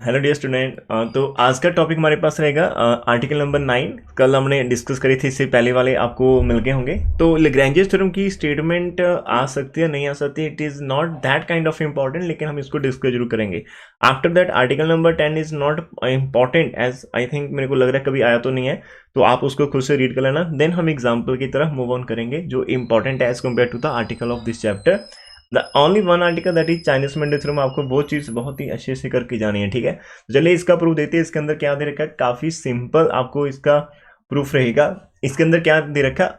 Hello dear student. तो आज का टॉपिक हमारे पास रहेगा आर्टिकल नंबर 9। कल हमने डिस्कस करी थी, इससे पहले वाले आपको मिल गए होंगे। तो लेग्रैंजेस थ्योरम की स्टेटमेंट आ सकती है नहीं आ सकती, it is not that kind of important, लेकिन हम इसको डिस्कस जरूर करेंगे। After that article number 10 is not important, as I think मेरे को लग रहा है कभी आया तो नहीं है, तो आप उसको खुद से रीड कर लेना। देन हम एग्जाम्पल की तरफ मूव ऑन करेंगे जो इंपॉर्टेंट है as compare to the article of this chapter. The only one article that is Chinese Monday theorem. आपको वो चीज़ बहुत ही अच्छे से करके जानी है, ठीक है। तो चलिए इसका प्रूफ देते हैं। इसके अंदर क्या दे रखा है, काफी सिंपल आपको इसका प्रूफ रहेगा। इसके अंदर क्या दे रखा,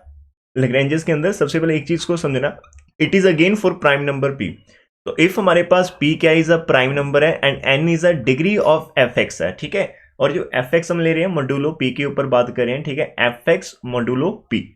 लेग्रेंजेस के अंदर सबसे पहले एक चीज को समझना, it is again for prime number p. तो इफ हमारे पास पी क्या इज अ प्राइम नंबर है and n is a degree of f x है, ठीक है। और जो एफ एक्स हम ले रहे हैं मॉड्यूलो पी के ऊपर बात कर रहे हैं, ठीक है, एफ एक्स मॉड्यूलो पी।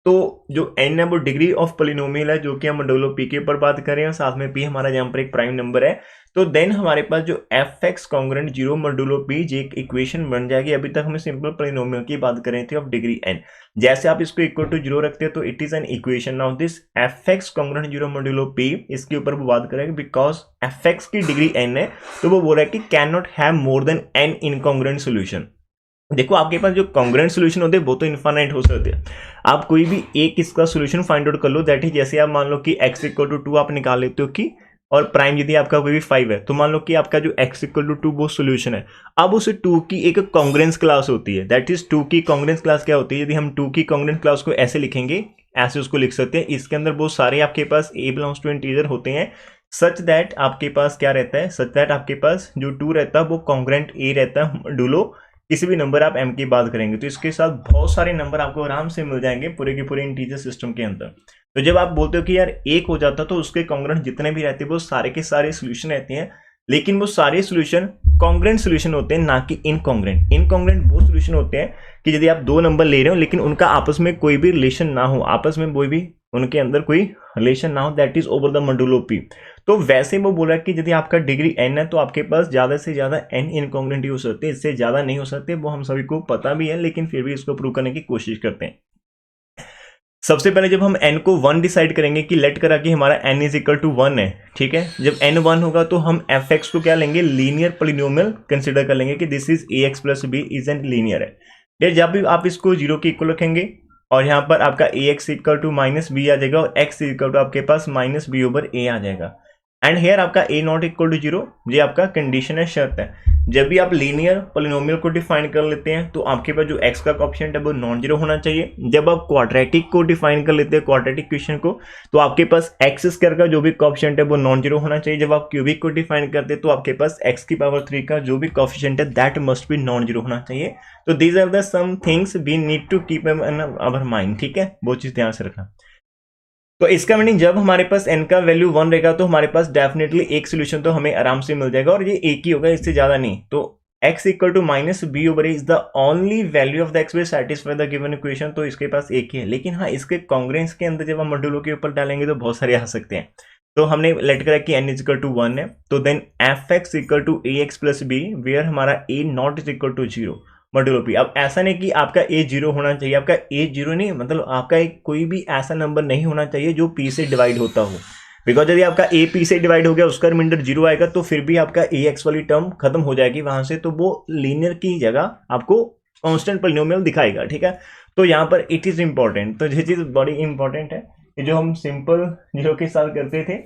तो जो n है वो डिग्री ऑफ पोलिनोमियल है, जो कि हम मॉड्यूलो p के ऊपर बात कर रहे हैं, साथ में p हमारा यहाँ पर एक प्राइम नंबर है। तो देन हमारे पास जो F x congruent 0 modulo p जी एक इक्वेशन बन जाएगी। अभी तक हमने सिंपल पोलिनोमियल की बात कर रहे थे ऑफ डिग्री n। जैसे आप इसको इक्वल टू 0 रखते हैं तो it is an equation of this f x congruent 0 modulo p। इसके ऊपर वो बात करेंगे बिकॉज एफ एक्स की डिग्री n है, तो वो बोल रहा है कि can not have more than n incongruent solution. देखो आपके पास जो कॉन्ग्रेंट सोल्यूशन होते हैं वो तो इन्फाइनाइट हो सकते हैं। आप कोई भी एक इसका सोल्यूशन फाइंड आउट कर लो, दैट इज जैसे आप मान लो कि x इक्वल टू 2 आप निकाल लेते हो कि, और प्राइम यदि आपका कोई भी 5 है, तो मान लो कि आपका जो x इक्वल टू 2 वो सोल्यूशन है। अब उस 2 की एक कॉन्ग्रेंस क्लास होती है, दैट इज 2 की कॉन्ग्रेंस क्लास क्या होती है। यदि हम 2 की कॉन्ग्रेंस क्लास को ऐसे लिखेंगे, ऐसे उसको लिख सकते हैं। इसके अंदर वो सारे आपके पास a बिलोंग्स टू इंटीजर होते हैं, सच दैट आपके पास क्या रहता है, सच दैट आपके पास जो 2 रहता है वो कॉन्ग्रेंट a रहता है मॉड्यूलो किसी भी नंबर आप m की बात करेंगे। तो इसके साथ बहुत सारे नंबर आपको आराम से मिल जाएंगे पूरे के पूरे इंटीजर सिस्टम के अंदर। तो जब आप बोलते हो कि यार एक हो जाता तो उसके कॉन्ग्रेंट जितने भी रहते हैं वो सारे के सारे सोल्यूशन रहते हैं, लेकिन वो सारे सोल्यूशन कॉन्ग्रेंट सोल्यूशन होते हैं, ना कि इनकॉन्ग्रेंट। इनकॉन्ग्रेंट वो सोल्यूशन होते हैं कि यदि आप 2 नंबर ले रहे हो लेकिन उनका आपस में कोई भी रिलेशन ना हो, आपस में कोई भी उनके अंदर कोई रिलेशन ना हो, that is over the modulo P. तो वैसे वो बोला कि यदि आपका डिग्री n है तो आपके पास ज्यादा से ज्यादा n इनकॉन्ग्रेंट हो सकते हैं, इससे ज्यादा नहीं हो सकते। वो हम सभी को पता भी है, लेकिन फिर भी इसको प्रूव करने की कोशिश करते हैं। सबसे पहले जब हम n को 1 डिसाइड करेंगे कि लेट करा कि हमारा n इज इक्वल टू 1 है, ठीक है। जब n 1 होगा तो हम एफ एक्स को क्या लेंगे, लीनियर पोलिनोमियल कंसिडर कर लेंगे कि this is a x plus b is an linear है। फिर जब भी आप इसको 0 के इक्वल रखेंगे और यहाँ पर आपका a x equal to minus b आ जाएगा और एक्स इक्वल टू आपके पास माइनस बी ओवर ए आ जाएगा। एंड हेयर आपका a नॉट इक्वल टू 0, ये आपका कंडीशन है, शर्त है। जब भी आप लीनियर पोलिनोमियल को डिफाइन कर लेते हैं तो आपके पास जो x का कोएफिशिएंट है वो नॉन जीरो होना चाहिए। जब आप क्वाड्रेटिक को डिफाइन कर लेते हैं, क्वाड्रेटिक इक्वेशन को, तो आपके पास एक्स स्क्वायर का जो भी कोएफिशिएंट है वो नॉन जीरो होना चाहिए। जब आप क्यूबिक को डिफाइन करते हैं तो आपके पास x की पावर 3 का जो भी कोएफिशिएंट है that must be non zero होना चाहिए। तो these are the some things we need to keep in our mind, ठीक है, वो चीज ध्यान से रखना। तो इसका मीनिंग जब हमारे पास n का वैल्यू 1 रहेगा तो हमारे पास डेफिनेटली एक सोल्यूशन तो हमें आराम से मिल जाएगा, और ये एक ही होगा, इससे ज्यादा नहीं। तो x equal to minus b over is the only value of the x will satisfy the given equation. तो इसके पास एक ही है, लेकिन हाँ इसके कॉन्ग्रेंस के अंदर जब हम मॉड्यूलो के ऊपर डालेंगे तो बहुत सारे आ सकते हैं। तो हमने लेट करा कि n इज इक्वल टू 1 है, तो then f x equal to a x plus b where हमारा a not is equal to 0 modulo p. अब ऐसा नहीं कि आपका a 0 होना चाहिए, आपका a 0 नहीं, मतलब आपका एक कोई भी ऐसा नंबर नहीं होना चाहिए जो p से डिवाइड होता हो। बिकॉज यदि आपका a p से डिवाइड हो गया, उसका रिमाइंडर 0 आएगा तो फिर भी आपका a x वाली टर्म खत्म हो जाएगी वहां से, तो वो लीनियर की जगह आपको कांस्टेंट पोलिनोमियल दिखाएगा, ठीक है। तो यहाँ पर इट इज इंपॉर्टेंट, तो ये चीज बड़ी इंपॉर्टेंट है कि जो हम सिंपल जीरो के साथ करते थे,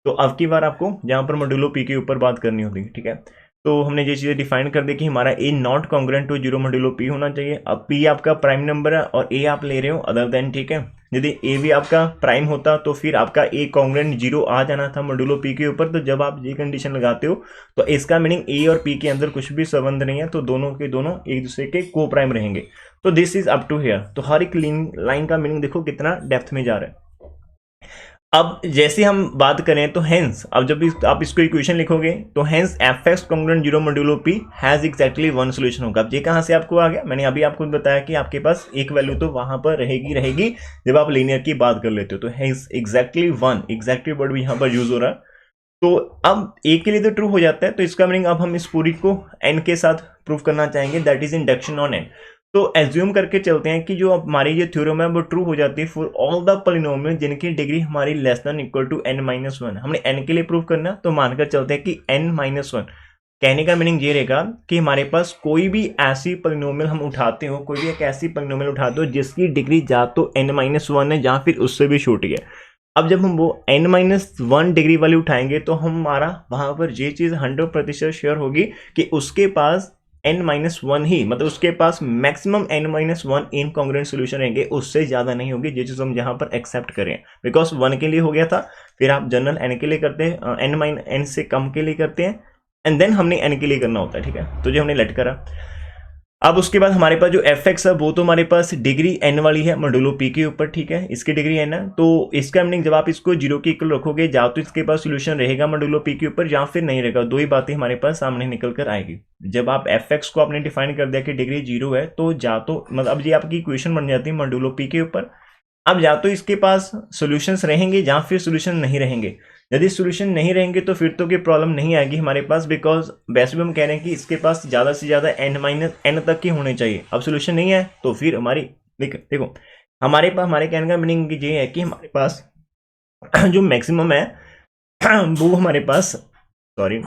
तो अब की बार आपको यहाँ पर मॉड्यूलो p के ऊपर बात करनी होगी, ठीक है। तो हमने ये चीज़ें डिफाइन कर दी कि हमारा a not congruent to 0 modulo p होना चाहिए। अब p आपका प्राइम नंबर है और a आप ले रहे हो अदर देन, ठीक है। यदि a भी आपका प्राइम होता तो फिर आपका a कॉन्ग्रेंट 0 आ जाना था मॉड्यूलो p के ऊपर। तो जब आप ये कंडीशन लगाते हो तो इसका मीनिंग a और p के अंदर कुछ भी संबंध नहीं है, तो दोनों के दोनों एक दूसरे के को प्राइम रहेंगे। तो this is up to here. तो हर एक लाइन का मीनिंग देखो कितना डेप्थ में जा रहा है। अब जैसे हम बात करें तो हेंस, अब जब आप इसको इक्वेशन लिखोगे तो hence F x congruent 0 modulo p has exactly 1 solution होगा। अब ये कहां से आपको आ गया, मैंने अभी आपको बताया कि आपके पास एक वैल्यू तो वहां पर रहेगी जब आप लीनियर की बात कर लेते हो। तो हेंस एग्जैक्टली 1, एग्जैक्टली वर्ड भी यहाँ पर यूज हो रहा है। तो अब एक के लिए तो ट्रू हो जाता है, तो इसका मीनिंग अब हम इस पूरी को n के साथ प्रूव करना चाहेंगे, that is induction on n। तो एज्यूम करके चलते हैं कि जो हमारी ये थ्योरम है वो ट्रू हो जाती है फॉर ऑल द पॉलिनोमियल जिनकी डिग्री हमारी less than equal to n-1। हमने n के लिए प्रूव करना, तो मानकर चलते हैं कि n-1 कहने का मीनिंग ये रहेगा कि हमारे पास कोई भी ऐसी पॉलिनोमियल हम उठाते हो, कोई भी एक ऐसी पॉलिनोमियल उठाते हो जिसकी डिग्री या तो n-1 है या फिर उससे भी छोटी है। अब जब हम वो n-1 डिग्री वाली उठाएंगे तो हमारा वहां पर ये चीज 100% श्योर होगी कि उसके पास n-1 ही, मतलब उसके पास मैक्सिमम n-1 इनकॉन्ग्रुएंट सोल्यूशन रहेंगे, उससे ज्यादा नहीं होगी। ये चीज हम यहाँ पर एक्सेप्ट करें, बिकॉज 1 के लिए हो गया था, फिर आप जनरल n के लिए करते हैं, n से कम के लिए करते हैं, एंड देन हमने n के लिए करना होता है, ठीक है। तो जो हमने लेट करा, अब उसके बाद हमारे पास जो एफ एक्स है वो तो हमारे पास डिग्री n वाली है मॉड्यूलो p के ऊपर, ठीक है, इसकी डिग्री n है। तो इसका मीनिंग जब आप इसको 0 के इक्वल रखोगे, या तो इसके पास सोल्यूशन रहेगा मॉड्यूलो p के ऊपर या फिर नहीं रहेगा। दो ही बातें हमारे पास सामने निकल कर आएगी। जब आप एफ एक्स को आपने डिफाइन कर दिया कि डिग्री 0 है, तो या तो मतलब अब ये आपकी इक्वेशन बन जाती है मॉड्यूलो p के ऊपर। अब या तो इसके पास सॉल्यूशंस रहेंगे या फिर सॉल्यूशन नहीं रहेंगे। यदि सॉल्यूशन नहीं रहेंगे तो फिर तो कोई प्रॉब्लम नहीं आएगी हमारे पास, बिकॉज वैसे भी हम कह रहे हैं कि इसके पास ज़्यादा से ज़्यादा n तक की होने चाहिए। अब सॉल्यूशन नहीं है तो फिर हमारी देखो हमारे पास, हमारे कहने का मीनिंग ये है कि हमारे पास जो मैक्सिमम है वो हमारे पास, सॉरी,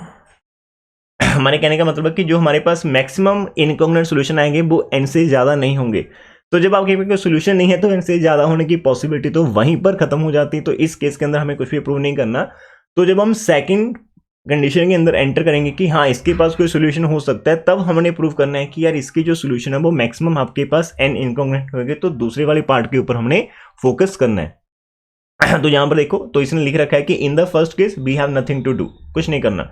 हमारे कहने का मतलब है कि जो हमारे पास मैक्सिमम इनकॉन्ग्रुएंट सॉल्यूशन आएंगे वो n से ज़्यादा नहीं होंगे। तो जब आपके पास सोल्यूशन नहीं है तो इनसे ज़्यादा होने की पॉसिबिलिटी तो वहीं पर खत्म हो जाती है। तो इस केस के अंदर हमें कुछ भी प्रूव नहीं करना। तो जब हम सेकंड कंडीशन के अंदर एंटर करेंगे कि हाँ इसके पास कोई सोल्यूशन हो सकता है, तब हमने प्रूव करना है कि यार इसकी जो सोल्यूशन है वो मैक्सिमम आपके पास n इनकॉन्ग्रुएंट होंगे। तो दूसरे वाले पार्ट के ऊपर हमने फोकस करना है। तो यहां पर देखो, तो इसने लिख रखा है कि in the first case we have nothing to do, कुछ नहीं करना।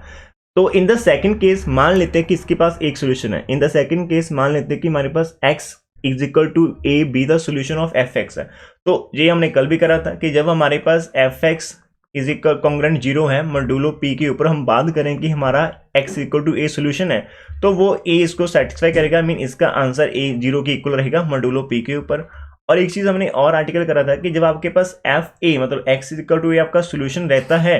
तो इन द सेकंड केस मान लेते हैं कि इसके पास एक सोल्यूशन है। इन द सेकंड केस मान लेते हैं कि हमारे पास x is equal to a be the solution of f x है। तो ये हमने कल भी करा था कि जब हमारे पास f x is equal congruent 0 है मॉड्यूलो p के ऊपर, हम बात करें कि हमारा x equal to a solution है, तो वो a इसको सेटिस्फाई करेगा, मीन इसका आंसर a 0 के इक्वल रहेगा मॉड्यूलो p के ऊपर। और एक चीज हमने और आर्टिकल करा था कि जब आपके पास एफ ए मतलब x इज इक्वल टू ए आपका सोल्यूशन रहता है,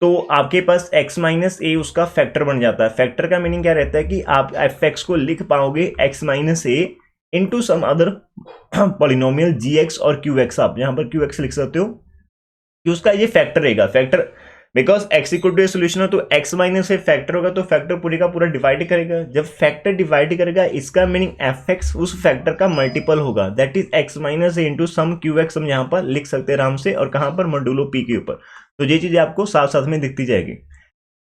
तो आपके पास x माइनस ए उसका फैक्टर बन जाता है। फैक्टर का मीनिंग क्या रहता है कि आप एफ एक्स को लिख पाओगे x minus a into some other polynomial gx और qx। आप यहां पर qx लिख सकते हो कि उसका ये फैक्टर रहेगा। Factor because x equal to a solution है, तो x माइनस ए फैक्टर होगा, तो फैक्टर पूरे का पूरा डिवाइड करेगा। जब फैक्टर डिवाइड करेगा, इसका मीनिंग एफ एक्स उस फैक्टर का मल्टीपल होगा, that is x minus a into some qx हम यहाँ पर लिख सकते हैं आराम से। और कहां पर, मॉड्यूलो p के ऊपर। तो ये चीजें आपको साथ साथ में दिखती जाएगी।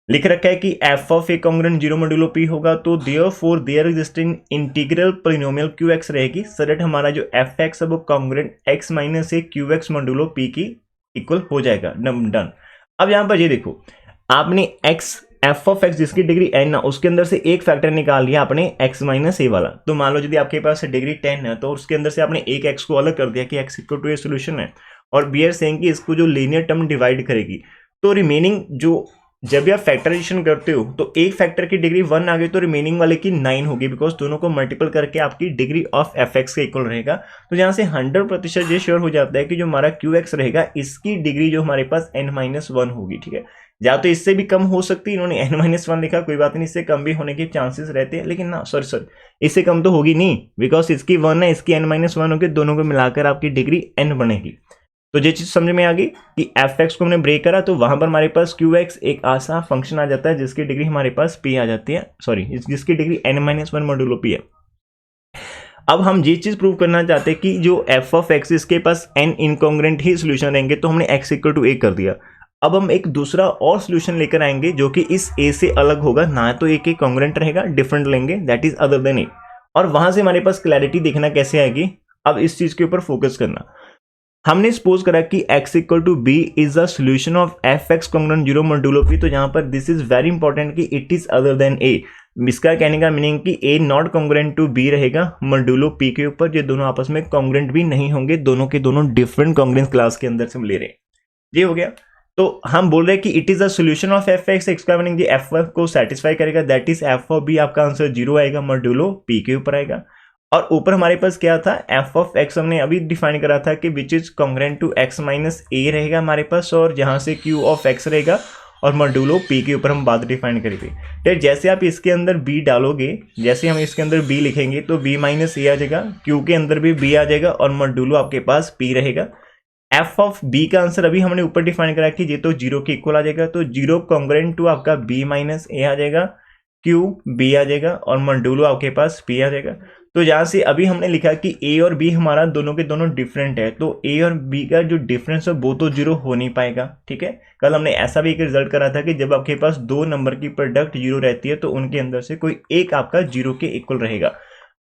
लिख रखा है कि F of A congruent 0 modulo p होगा, तो therefore their existing integral polynomial qx रहेगी, सो दैट हमारा जो एफ एक्स है वो कॉन्ग्रुएंट x माइनस ए qx मॉड्यूलो p की इक्वल हो जाएगा। डन। अब यहां पर ये देखो, आपने x एफ ऑफ एक्स जिसकी डिग्री n है उसके अंदर से एक फैक्टर निकाल लिया आपने x माइनस ए वाला। तो मान लो यदि आपके पास डिग्री 10 है, तो उसके अंदर से आपने एक x को अलग कर दिया कि x equal to a solution है, और वी आर सेइंग कि इसको जो लीनियर टर्म डिवाइड करेगी, तो रिमेनिंग जो जब भी आप फैक्टराइजेशन करते हो तो एक फैक्टर की डिग्री 1 आ गई तो रिमेनिंग वाले की 9 होगी, बिकॉज दोनों को मल्टीपल करके आपकी डिग्री ऑफ एफ एक्स के इक्वल रहेगा। तो यहाँ से 100% ये श्योर हो जाता है कि जो हमारा क्यू एक्स रहेगा इसकी डिग्री जो हमारे पास n-1 होगी, ठीक है। या तो इससे भी कम हो सकती है, इन्होंने n-1 लिखा, कोई बात नहीं, इससे कम भी होने के चांसेस रहते हैं, लेकिन ना सॉरी इससे कम तो होगी नहीं, बिकॉज इसकी 1 है, इसकी n-1 होगी, दोनों को मिलाकर आपकी डिग्री n बनेगी। तो ये चीज समझ में आ गई कि एफ एक्स को हमने ब्रेक करा, तो वहां पर हमारे पास क्यू एक्स एक आसान फंक्शन आ जाता है जिसकी डिग्री हमारे पास p आ जाती है, सॉरी जिसकी डिग्री n-1 मॉड्यूलो p है। अब हम ये चीज प्रूव करना चाहते हैं कि जो एफ ऑफ एक्स इसके पास n इनकॉन्ग्रुएंट ही सोल्यूशन रहेंगे, तो हमने x इक्वल टू ए कर दिया। अब हम एक दूसरा और सोल्यूशन लेकर आएंगे जो कि इस a से अलग होगा, ना तो a के कॉन्ग्रुएंट रहेगा, डिफरेंट लेंगे, दैट इज अदर देन ए। और वहां से हमारे पास क्लैरिटी देखना कैसे आएगी, अब इस चीज के ऊपर फोकस करना। हमने सपोज करा कि x equal to b is the solution of f x congruent 0 modulo p, तो यहाँ पर दिस इज वेरी इंपॉर्टेंट कि it is other than a। इसका कहने का मीनिंग कि a not congruent to b रहेगा मॉड्यूलो p के ऊपर। ये दोनों आपस में कॉन्ग्रुएंट भी नहीं होंगे, दोनों के दोनों डिफरेंट कॉन्ग्रुएंस क्लास के अंदर से हम ले रहे हैं। ये हो गया। तो हम बोल रहे हैं कि it is the solution of f x, इसका मीनिंग ये एफ को सेटिस्फाई करेगा, that is f of b आपका आंसर 0 आएगा, मॉड्यूलो p के ऊपर आएगा। और ऊपर हमारे पास क्या था, एफ ऑफ एक्स हमने अभी डिफाइन करा था कि which is congruent to x minus a रहेगा हमारे पास, और जहां से क्यू ऑफ एक्स रहेगा, और मॉड्यूलो p के ऊपर हम बात डिफाइन करेंगे। तो जैसे आप इसके अंदर b डालोगे, जैसे हम इसके अंदर b लिखेंगे तो b माइनस ए आ जाएगा, q के अंदर भी b आ जाएगा, और मॉड्यूलो आपके पास p रहेगा। एफ ऑफ b का आंसर अभी हमने ऊपर डिफाइन करा कि ये तो 0 के इक्वल आ जाएगा, तो 0 कॉन्ग्रुएंट टू आपका b माइनस ए आ जाएगा। क्यू बी आ जाएगा और मॉड्यूलो आपके पास पी आ जाएगा। तो जहाँ से अभी हमने लिखा कि ए और बी हमारा दोनों के दोनों डिफरेंट है, तो ए और बी का जो डिफरेंस है वो तो जीरो हो नहीं पाएगा, ठीक है। कल हमने ऐसा भी एक रिजल्ट करा था कि जब आपके पास दो नंबर की प्रोडक्ट जीरो रहती है तो उनके अंदर से कोई एक आपका जीरो के इक्वल रहेगा।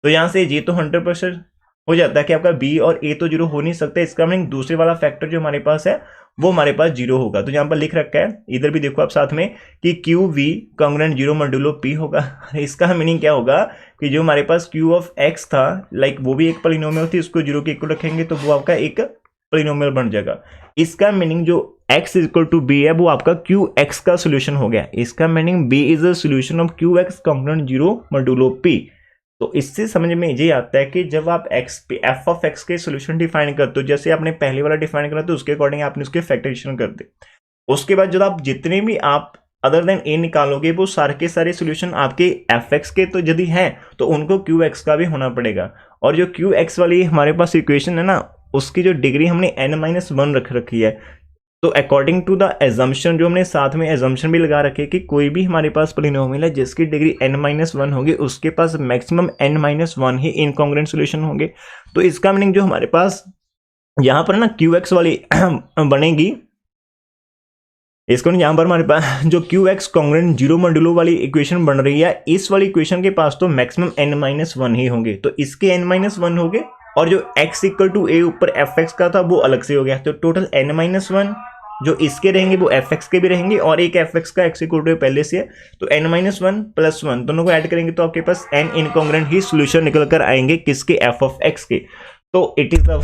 तो यहाँ से ये तो 100% हो जाता है कि आपका बी और ए तो जीरो हो नहीं सकता। इसका मीनिंग दूसरे वाला फैक्टर जो हमारे पास है वो हमारे पास जीरो होगा। तो यहाँ पर लिख रखा है, इधर भी देखो आप साथ में, कि q v congruent zero modulo p होगा। इसका मीनिंग क्या होगा कि जो हमारे पास क्यू ऑफ एक्स था, लाइक वो भी एक पॉलिनोमियल थी, उसको जीरो के इक्वल रखेंगे तो वो आपका एक पॉलिनोमियल बन जाएगा। इसका मीनिंग जो x इक्वल टू बी है वो आपका क्यू एक्स का सोल्यूशन हो गया। इसका meaning b is a solution of q x congruent zero modulo p। तो इससे समझ में ये आता है कि जब आप एफ ऑफ एक्स के सोल्यूशन डिफाइन करते हो, जैसे आपने पहले वाला डिफाइन करा तो उसके अकॉर्डिंग आपने उसके फैक्टराइजेशन कर दे। उसके बाद जब आप जितने भी आप अदर देन ए निकालोगे वो सारे के सारे सोल्यूशन आपके एफ एक्स के तो यदि हैं तो उनको क्यू एक्स का भी होना पड़ेगा। और जो क्यू एक्स वाली हमारे पास इक्वेशन है ना, उसकी जो डिग्री हमने n-1 रख रखी है। तो अकॉर्डिंग टू द एजम्पशन, जो हमने साथ में एजम्पशन भी लगा रखी है कि कोई भी हमारे पास पॉलिनोमियल है जिसकी डिग्री n-1 होगी उसके पास मैक्सिमम n-1 ही इनकॉन्ग्रुएंट सॉल्यूशन होंगे। तो इसका मीनिंग जो हमारे पास यहाँ पर ना क्यू एक्स वाली बनेगी, इसको यहाँ पर हमारे पास जो Q x congruent zero modulo वाली इक्वेशन बन रही है, इस वाली इक्वेशन के पास तो मैक्सिमम n-1 ही होंगे। तो इसके n-1 हो गए और जो x इक्वल टू ए ऊपर एफ एक्स का था वो अलग से हो गया। तो टोटल n-1 जो इसके रहेंगे वो एफ एक्स के भी रहेंगे और एक एफ एक्स का x इक्वल टू पहले से है, तो n-1 प्लस 1 दोनों को ऐड करेंगे तो आपके पास n इनकॉन्ग्रुएंट ही सोल्यूशन निकल कर आएंगे किसके, एफ ऑफ एक्स के। तो it is the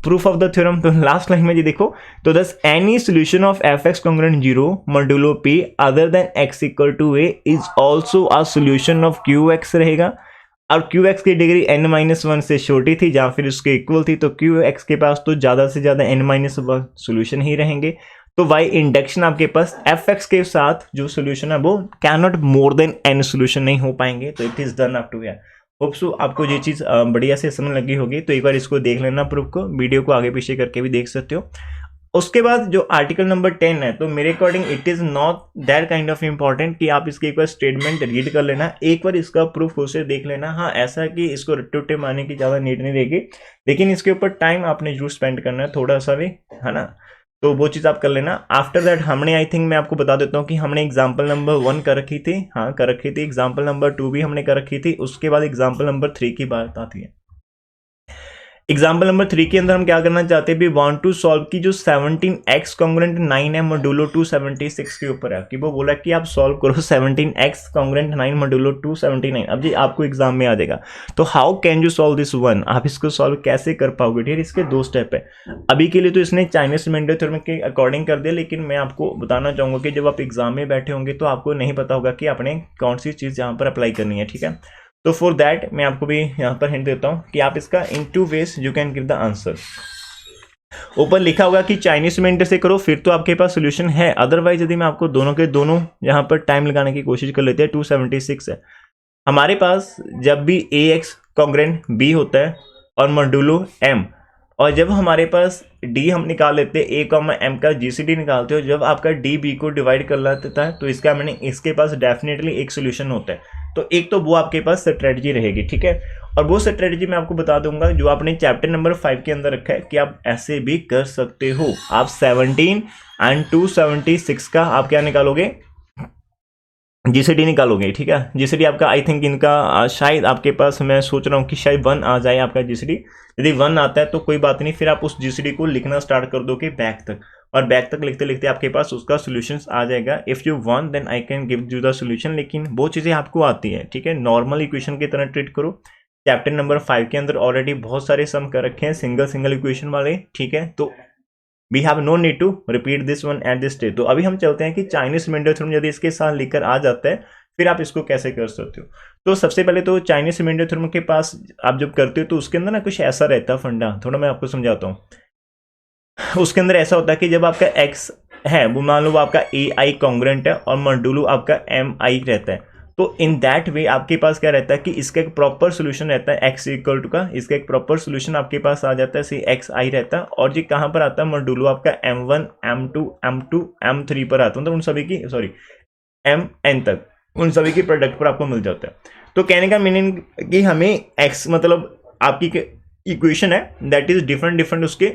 proof of the theorem. तो लास्ट लाइन में ये देखो, तो thus any solution of f x congruent zero modulo p other than x equal to a is also a solution of q x रहेगा। और Q x की degree n-1 से छोटी थी या फिर उसके इक्वल थी, तो क्यू एक्स के पास तो ज़्यादा से ज़्यादा n-1 सोल्यूशन ही रहेंगे। तो वाई इंडक्शन आपके पास एफ एक्स के साथ जो सोल्यूशन है वो cannot more than n solution नहीं हो पाएंगे। तो it is done up to here. Hope so आपको ये चीज़ बढ़िया से समझ लगी होगी। तो एक बार इसको देख लेना प्रूफ को, वीडियो को आगे पीछे करके भी देख सकते हो। उसके बाद जो आर्टिकल नंबर 10 है, तो मेरे according it is not that kind of important कि आप इसके एक बार स्टेटमेंट रीड कर लेना, एक बार इसका प्रूफ उसे देख लेना। हाँ, ऐसा कि इसको रट्टे मारने की ज़्यादा नीड नहीं रहेगी, लेकिन इसके ऊपर टाइम आपने जरूर स्पेंड करना है थोड़ा सा भी, है ना। तो वो चीज़ आप कर लेना। आफ्टर दैट हमने, आई थिंक मैं आपको बता देता हूँ कि हमने एग्जाम्पल नंबर 1 कर रखी थी, हाँ कर रखी थी, एग्जाम्पल नंबर 2 भी हमने कर रखी थी। उसके बाद एग्जाम्पल नंबर 3 की बात आती है। एग्जाम्पल नंबर 3 के अंदर हम क्या करना चाहते हैं, भी वांट टू सॉल्व की जो 17x कॉन्ग्रुएंट 9 है मॉड्यूलो 276 के ऊपर है, कि वो बोला कि आप सॉल्व करो 17x कॉन्ग्रुएंट 9 मॉड्यूलो 279। अब जी आपको एग्जाम में आ जाएगा, तो how can you solve this one, आप इसको सॉल्व कैसे कर पाओगे। ठीक है, इसके 2 स्टेप है। अभी के लिए तो इसने चाइनीज रिमाइंडर थ्योरम के अकॉर्डिंग कर दिया, लेकिन मैं आपको बताना चाहूँगा कि जब आप एग्जाम में बैठे होंगे तो आपको नहीं पता होगा कि आपने कौन सी चीज़ यहाँ पर अप्लाई करनी है। ठीक है, तो फॉर दैट मैं आपको भी यहाँ पर हिंट देता हूँ कि आप इसका इन 2 ways you can give the answer. ऊपर लिखा होगा कि चाइनीज रिमाइंडर से करो, फिर तो आपके पास सोल्यूशन है। अदरवाइज यदि मैं आपको दोनों के दोनों यहाँ पर टाइम लगाने की कोशिश कर लेते हैं, 276 है हमारे पास। जब भी ए एक्स कॉन्ग्रुएंट बी होता है और मॉड्यूलो एम, और जब हमारे पास डी हम निकाल लेते हैं, ए कॉमा एम का जीसीडी निकालते हो, जब आपका डी बी को डिवाइड कर लेता है तो इसका मैंने इसके पास डेफिनेटली एक सोल्यूशन होता है। तो एक तो वो आपके पास स्ट्रेटजी रहेगी। ठीक है, और वो स्ट्रेटजी मैं आपको बता दूंगा जो आपने चैप्टर नंबर 5 के अंदर रखा है कि आप ऐसे भी कर सकते हो। आप 17 एंड 276 का आप क्या निकालोगे, जीसीडी निकालोगे। ठीक है, जीसीडी आपका आई थिंक इनका शायद आपके पास, मैं सोच रहा हूँ कि शायद 1 आ जाए आपका जीसीडी। यदि 1 आता है तो कोई बात नहीं, फिर आप उस जीसीडी को लिखना स्टार्ट कर दोगे बैक तक, और बैक तक लिखते लिखते आपके पास उसका सोल्यूशन आ जाएगा। If you want then I can give you the solution, लेकिन वो चीज़ें आपको आती है। ठीक है, नॉर्मल इक्वेशन की तरह ट्रीट करो। चैप्टर नंबर 5 के अंदर ऑलरेडी बहुत सारे सम कर रखे हैं सिंगल इक्वेशन वाले। ठीक है, तो we have no need to repeat this one at this stage. तो अभी हम चलते हैं कि चाइनीज रिमाइंडर थ्योरम यदि इसके साथ लिखकर आ जाता है फिर आप इसको कैसे कर सकते हो। तो सबसे पहले तो चाइनीज रिमाइंडर थ्योरम के पास आप जब करते हो तो उसके अंदर ना कुछ ऐसा रहता है फंडा, थोड़ा मैं आपको समझाता हूँ। उसके अंदर ऐसा होता है कि जब आपका एक्स है वो मान लो वो आपका ए आई कॉन्ग्रुएंट है और मॉड्यूलो आपका एम आई रहता है, तो इन दैट वे आपके पास क्या रहता है कि इसका एक प्रॉपर सोल्यूशन रहता है एक्स इक्वल टू का, इसका एक प्रॉपर सोल्यूशन आपके पास आ जाता है, सी एक्स आई रहता है। और जी कहाँ पर आता है, मॉड्यूलो आपका M1 M2 M3 पर आता है, मतलब उन सभी की सॉरी M n तक। उन सभी के प्रोडक्ट पर आपको मिल जाता है। तो कहने का मीनिंग कि हमें एक्स मतलब आपकी इक्वेशन है दैट इज डिफरेंट डिफरेंट उसके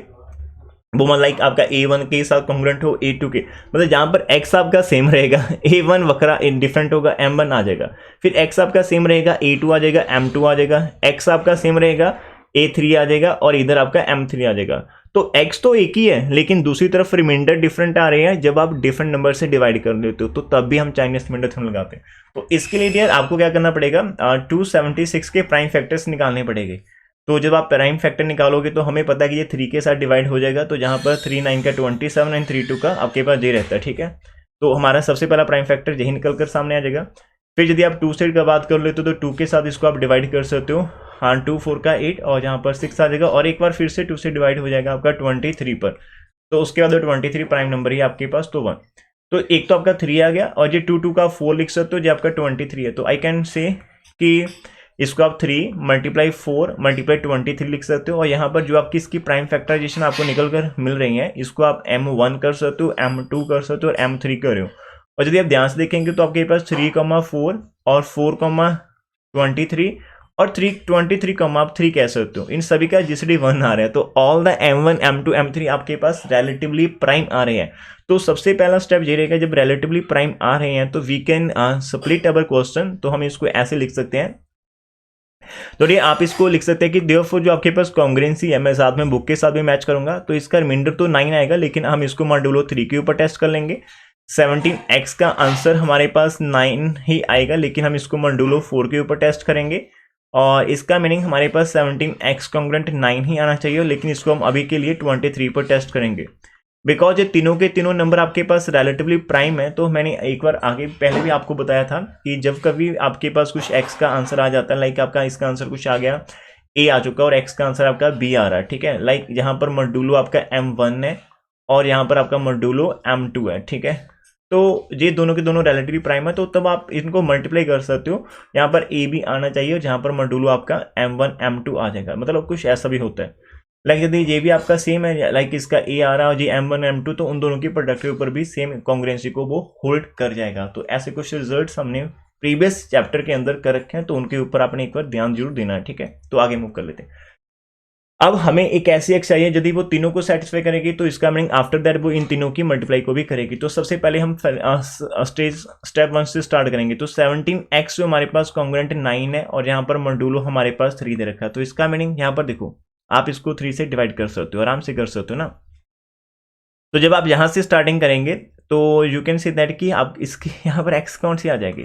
वो मतलब लाइक आपका A1 के साथ कॉन्ग्रुएंट हो A2 के, मतलब जहाँ पर x आपका सेम रहेगा A1 वक्रा डिफरेंट होगा M1 आ जाएगा, फिर x आपका सेम रहेगा A2 आ जाएगा M2 आ जाएगा, x आपका सेम रहेगा A3 आ जाएगा और इधर आपका M3 आ जाएगा। तो x तो एक ही है लेकिन दूसरी तरफ रिमाइंडर डिफरेंट आ रहे हैं जब आप डिफरेंट नंबर से डिवाइड कर देते हो, तो तब भी हम चाइनीज रिमाइंडर थ्योरम लगाते हैं। तो इसके लिए डियर आपको क्या करना पड़ेगा, 276 के प्राइम फैक्टर्स निकालने पड़ेंगे। तो जब आप प्राइम फैक्टर निकालोगे तो हमें पता है कि ये 3 के साथ डिवाइड हो जाएगा, तो जहाँ पर 3 9 का 27 एंड 3 2 का आपके पास ये रहता है, ठीक है। तो हमारा सबसे पहला प्राइम फैक्टर यही निकल कर सामने आ जाएगा। फिर यदि आप 2 से का बात कर लेते हो तो 2 के साथ इसको आप डिवाइड कर सकते हो, हाँ 2 4 का 8 और जहाँ पर 6 आ जाएगा और एक बार फिर से 2 से डिवाइड हो जाएगा आपका 23 पर। तो उसके बाद 23 प्राइम नंबर ही आपके पास, तो 1। तो एक तो आपका 3 आ गया और ये 2 2 का 4 लिख सकते हो जो आपका 23 है। तो आई कैन से कि इसको आप 3 मल्टीप्लाई 4 मल्टीप्लाई 23 लिख सकते हो और यहाँ पर जो आपकी इसकी प्राइम फैक्टराइजेशन आपको निकल कर मिल रही है इसको आप M1 कर सकते हो, M2 कर सकते हो और M3 कर रहे हो। और यदि आप ध्यान से देखेंगे तो आपके पास 3,4 और 4,23 और 323 आप 3 कह सकते हो, इन सभी का जीसीडी 1 आ रहा है। तो all the M1 M2 M3 आपके पास रिलेटिवली प्राइम आ रहे हैं। तो सबसे पहला स्टेप ये रहेगा, जब रिलेटिवली प्राइम आ रहे हैं तो we can split our question. तो हम इसको ऐसे लिख सकते हैं, तो ये आप इसको लिख सकते हैं कि देयरफॉर जो आपके पास कॉन्ग्रुएंसी है, मैं साथ में बुक के साथ भी मैच करूंगा, तो इसका रिमाइंडर तो 9 आएगा लेकिन हम इसको मॉड्यूलो 3 के ऊपर टेस्ट कर लेंगे। 17x का आंसर हमारे पास 9 ही आएगा लेकिन हम इसको मॉड्यूलो 4 के ऊपर टेस्ट करेंगे और इसका मीनिंग हमारे पास 17x कॉन्ग्रुएंट 9 ही आना चाहिए, लेकिन इसको हम अभी के लिए 23 पर टेस्ट करेंगे बिकॉज ये तीनों के तीनों नंबर आपके पास रिलेटिवली प्राइम है। तो मैंने एक बार आगे पहले भी आपको बताया था कि जब कभी आपके पास कुछ x का आंसर आ जाता है, लाइक आपका इसका आंसर कुछ आ गया a आ चुका और x का आंसर आपका b आ रहा है, ठीक है। लाइक यहाँ पर मॉड्यूलो आपका M1 है और यहाँ पर आपका मॉड्यूलो M2 है, ठीक है। तो ये दोनों के दोनों रिलेटिवली प्राइम है, तो तब आप इनको मल्टीप्लाई कर सकते हो, यहाँ पर a भी आना चाहिए जहाँ पर मॉड्यूलो आपका M1 M2 आ जाएगा, मतलब कुछ ऐसा भी होता है। लाइक यदि ये भी आपका सेम है, लाइक इसका a आ रहा है और ये M1 M2, तो उन दोनों की प्रोडक्ट के ऊपर भी सेम कॉन्ग्रुएंसी को वो होल्ड कर जाएगा। तो ऐसे कुछ रिजल्ट्स हमने प्रीवियस चैप्टर के अंदर कर रखे हैं, तो उनके ऊपर आपने एक बार ध्यान जरूर देना है, ठीक है। तो आगे मूव कर लेते हैं। अब हमें एक ऐसी एक्स चाहिए यदि वो तीनों को सेटिस्फाई करेगी, तो इसका मीनिंग आफ्टर दैट वो इन तीनों की मल्टीप्लाई को भी करेगी। तो सबसे पहले हम स्टेप 1 से स्टार्ट करेंगे। तो 17x जो हमारे पास कॉन्ग्रुएंट 9 है और यहाँ पर मॉड्यूलो हमारे पास 3 दे रखा है, तो इसका मीनिंग यहाँ पर देखो आप इसको 3 से डिवाइड कर सकते हो, आराम से कर सकते हो ना। तो जब आप यहाँ से स्टार्टिंग करेंगे तो यू कैन सी दैट कि आप इसकी यहाँ पर x कौन सी आ जाएगी।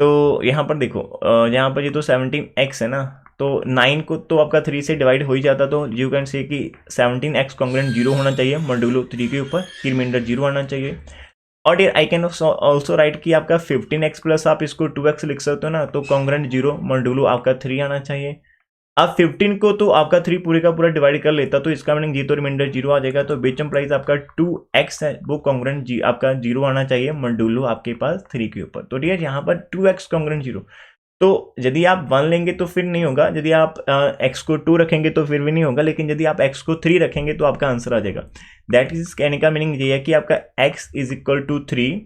तो यहाँ पर देखो यहाँ पर ये तो 17x है ना, तो 9 को तो आपका 3 से डिवाइड हो ही जाता, तो यू कैन से कि 17x कॉन्ग्रुएंट 0 होना चाहिए मॉड्यूलो 3 के ऊपर, फिर रिमाइंडर 0 आना चाहिए। और आई कैन ऑल्सो राइट कि आपका 15x प्लस आप इसको 2x लिख सकते हो ना, तो कॉन्ग्रुएंट 0 मॉड्यूलो आपका 3 आना चाहिए। अब 15 को तो आपका 3 पूरे का पूरा डिवाइड कर लेता, तो इसका मीनिंग जी तो रिमाइंडर 0 आ जाएगा। तो बीच प्राइस आपका 2x है वो कॉन्ग्रुएंट जी आपका 0 आना चाहिए मॉड्यूलो आपके पास 3 के ऊपर। तो डियर यहाँ पर 2x कॉन्ग्रुएंट 0, तो यदि आप 1 लेंगे तो फिर नहीं होगा, यदि आप x को 2 रखेंगे तो फिर भी नहीं होगा, लेकिन यदि आप x को 3 रखेंगे तो आपका आंसर आ जाएगा। दैट इज कहने का मीनिंग ये है कि आपका x इज इक्वल टू 3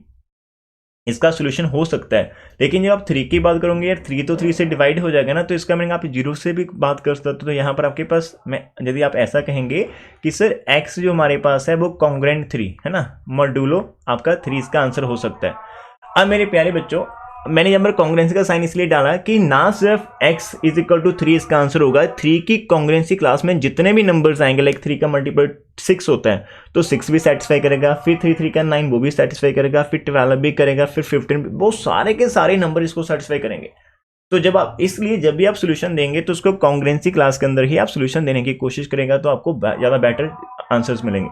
इसका सोल्यूशन हो सकता है। लेकिन जब आप 3 की बात करोगे यार 3 तो 3 से डिवाइड हो जाएगा ना, तो इसका मीनिंग आप 0 से भी बात कर सकते हो। तो यहाँ पर आपके पास मैं यदि आप ऐसा कहेंगे कि सर x जो हमारे पास है वो कॉन्ग्रुएंट 3 है ना, मॉड्यूलो आपका 3 इसका आंसर हो सकता है। अब मेरे प्यारे बच्चों मैंने यहाँ पर कॉन्ग्रुएंसी का साइन इसलिए डाला कि ना सिर्फ x इज इक्वल टू 3 इसका आंसर होगा, 3 की कॉन्ग्रुएंसी क्लास में जितने भी नंबर्स आएंगे, लाइक 3 का मल्टीपल 6 होता है तो 6 भी सेटिस्फाई करेगा, फिर 3 का 9 वो भी सेटिस्फाई करेगा, फिर 12 भी करेगा, फिर 15 भी, वो सारे के सारे नंबर इसको सेटिस्फाई करेंगे। तो जब आप इसलिए जब भी आप सोल्यूशन देंगे तो उसको कॉन्ग्रुएंसी क्लास के अंदर ही आप सोल्यूशन देने की कोशिश करेगा, तो आपको ज़्यादा बेटर आंसर्स मिलेंगे।